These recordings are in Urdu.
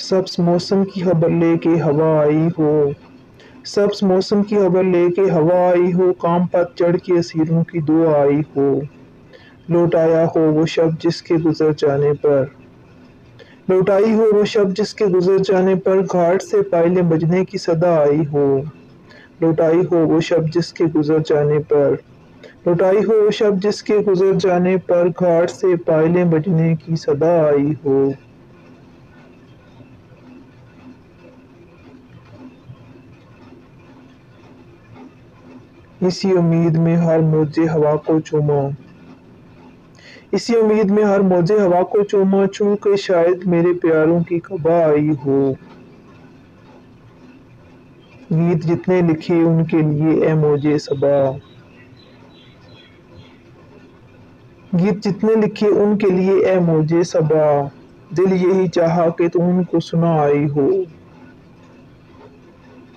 سبز موسم کی خبر لے کے ہوا آئی ہو، سبز موسم کی خبر لے کے ہوا آئی ہو، کام پتجھڑ کے اسیروں کی دعا آئی ہو، لوٹ آیا ہو وہ شب جس کے گزر جانے پر، لوٹ آئی ہو وہ شب جس کے گزر جانے پر، گھاٹ سے پائلیں بجنے کی صدا آئی ہو، لوٹ آئی ہو وہ شب جس کے گزر جانے پر، لوٹ آئی ہو وہ شب جس کے گزر جانے پر، گھاٹ سے پائلیں بجنے کی صدا آئی ہو۔ اسی امید میں ہر موج ہوا کو چوما، اسی امید میں ہر موج ہوا کو چوما، چوں کہ شاید میرے پیاروں کی قبا آئی ہو۔ گیت جتنے لکھے ان کے لیے اے موج صبا، گیت جتنے لکھے ان کے لیے اے موج صبا، دل یہی چاہا کہ تم ان کو سنا آئی ہو،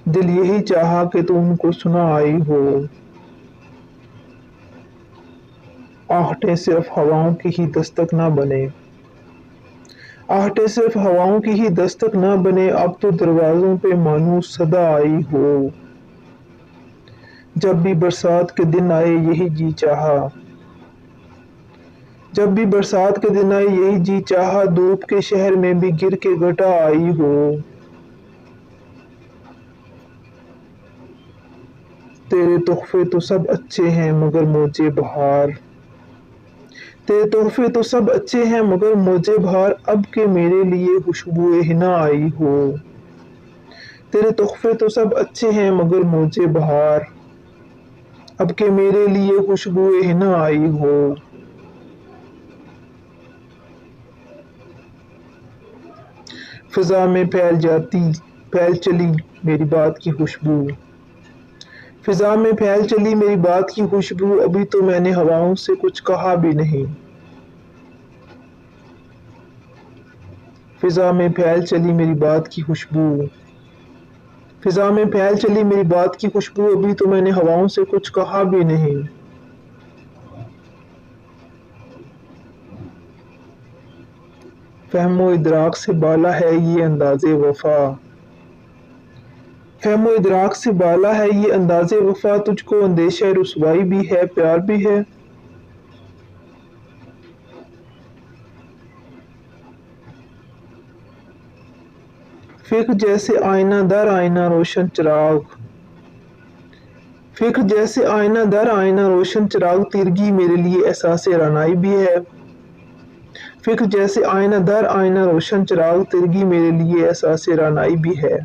دل یہی چاہا کہ تم ان کو سنا آئی ہو۔ آہٹیں صرف ہواؤں کی ہی دستک نہ بنے، آہٹیں صرف ہواؤں کی ہی دستک نہ بنے، اب تو دروازوں پہ مانوس صدا آئی ہو۔ جب بھی برسات کے دن آئے یہی جی چاہا، جب بھی برسات کے دن آئے یہی جی چاہا، دھوپ کے شہر میں بھی گر کے گھٹا آئی ہو۔ تیرے تحفے تو سب اچھے ہیں مگر موج بہار، تیرے تحفے تو سب اچھے ہیں مگر موج بہار، اب کہ میرے لیے خوشبوئے حنا آئی ہو۔ تیرے تحفے تو سب اچھے ہیں مگر موج بہار، اب کہ میرے لیے خوشبوئے حنا آئی ہو۔ فضا میں پھیل چلی میری بات کی خوشبو، فضا میں پھیل چلی میری بات کی خوشبو، ابھی تو میں نے ہواؤں سے کچھ کہا بھی نہیں۔ فضا میں پھیل چلی میری بات کی خوشبو، فضا میں پھیل چلی میری بات کی خوشبو، ابھی تو میں نے ہواؤں سے کچھ کہا بھی نہیں۔ فہم و ادراک سے بالا ہے یہ انداز وفا، فہم و ادراک سے بالا ہے یہ انداز وفا، تجھ کو اندیشہ رسوائی بھی ہے پیار بھی ہے۔ فکر جیسے آئینہ در آئینہ روشن چراغ، فکر جیسے آئینہ در آئینہ روشن چراغ، تیرگی میرے لیے احساس رعنائی بھی ہے۔ فکر جیسے آئینہ در آئینہ روشن چراغ، تیرگی میرے لیے احساس رعنائی بھی ہے۔